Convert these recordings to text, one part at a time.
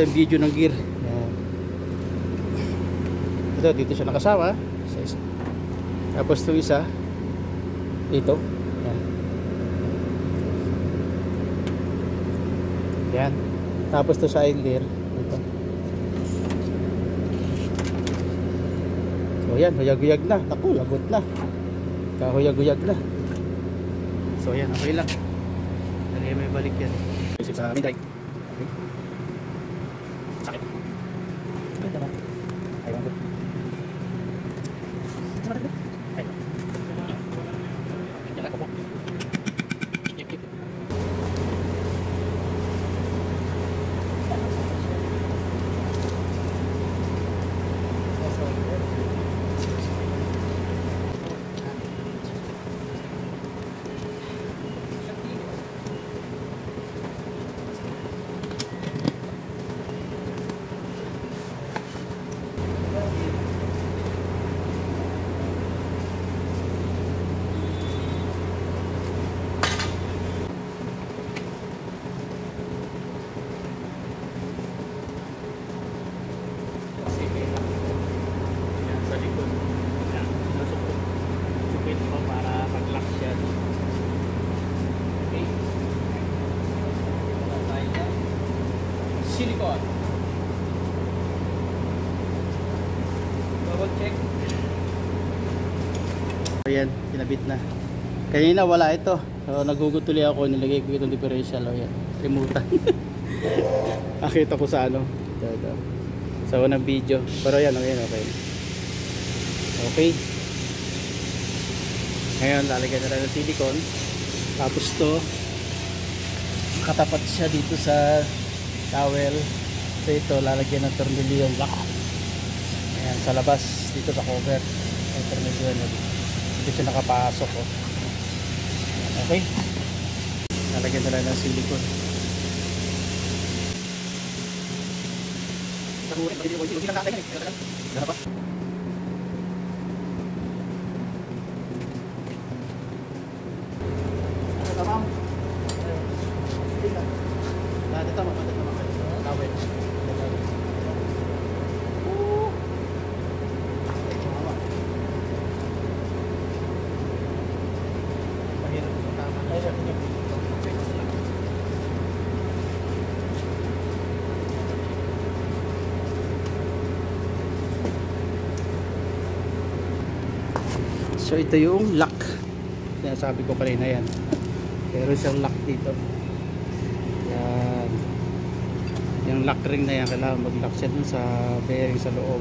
Video ng gear. Yan. Ito, dito siya nakasama. Tapos ito isa dito. Yan. Yan. Tapos ito sa side gear dito. So yan, huyag-huyag na. Naku, lagot na. Kahuyag-huyag na. So yan, okay lang. Dali may balik yan. Isip sa amin, okay. Sakit. Ganda ba? Ayaw ko. Ayaw. Yan ako po. Silicone. Double check. Ayan, sinabit na. Kanina wala ito. So, nagugutuli ako, nilagay ko itong differential. Ayan, remote. Nakita ko sa ano. Sa unang video. Pero ayan, okay. Okay. Ngayon, lalagyan na lang ng silicone. Tapos to, katapat siya dito sa towel. So ito lalagyan ng tornilyo yung lock. Ayan, sa labas dito sa cover yung tornilyo na dito siya nakapasok. Oh. Okay, lalagyan na lang ng silicone. So ito yung lock. Sinasabi ko kanina yan. Pero siyang lock dito. Yan. Yung lock ring na yan, kailangan mag-lock siya dun sa bearing sa loob.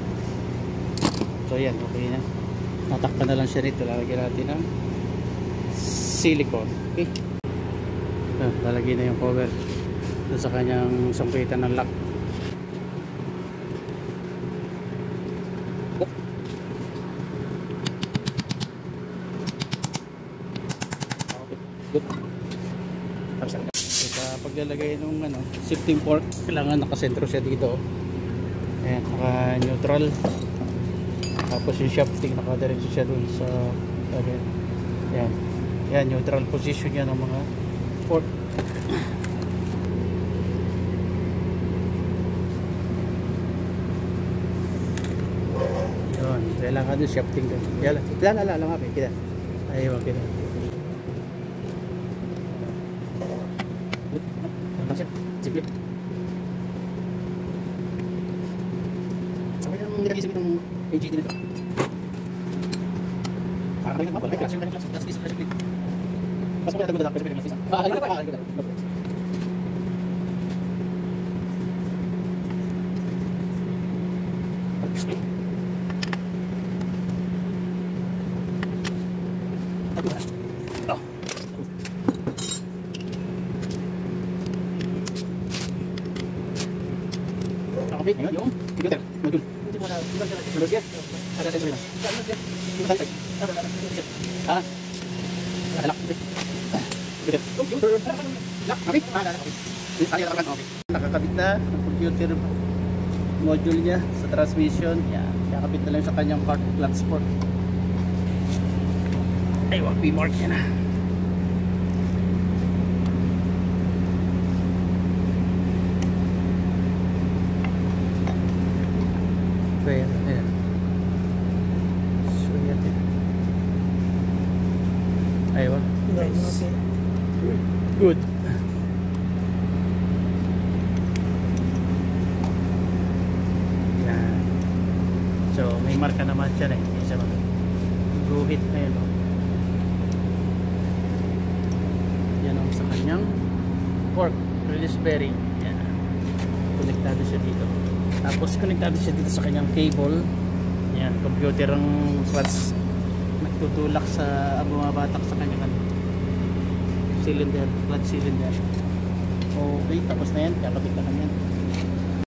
So yan, okay na. Tatakpan na lang siya rito. Lalagyan natin ng silicone. Okay. Lalagyan na yung cover dun sa kanyang sangkitan ng lock. Good. Tapos sa paglalagay ng shifting fork, kailangan nakasentro siya dito. Ayan, naka-neutral. Tapos yung shafting nakadiretso siya dun sa ayan. Ayan, neutral position yan ng mga fork. Yun, kailangan yung shafting dun. Lala nga kita. Ayaw kita. Simple. Sama yung nilagay sa itong AGT nito. Parang kami nagmabal. May clutch yung clutch. That's this clutch clip. Mas mo kaya tayo clutch. Halika pa. Okay, ngayon yung computer module. Hindi mo na malusya. Ada sensor lang. Yung sensor. Ah. Lock. Computer. Lock. Okay. Okay. Nakakabit na ang computer module niya sa transmission. Yan. Nakakabit na lang sa kanyang part clutch port. Ay, wag P-mark yan na. software. Ayan. So yan din. Aywa. Nice. Good. Yan. So may marka naman siya eh. Isa ba? Guhit na yun. Yan ang sa kanyang fork release bearing. Yan. Konektado siya dito. Tapos konektado siya dito sa kanyang cable. Yan, computer ang clutch nagtutulak sa bumabatak sa kanyang cylinder, clutch cylinder. Okay, tapos na yan, kakabit na lang yan.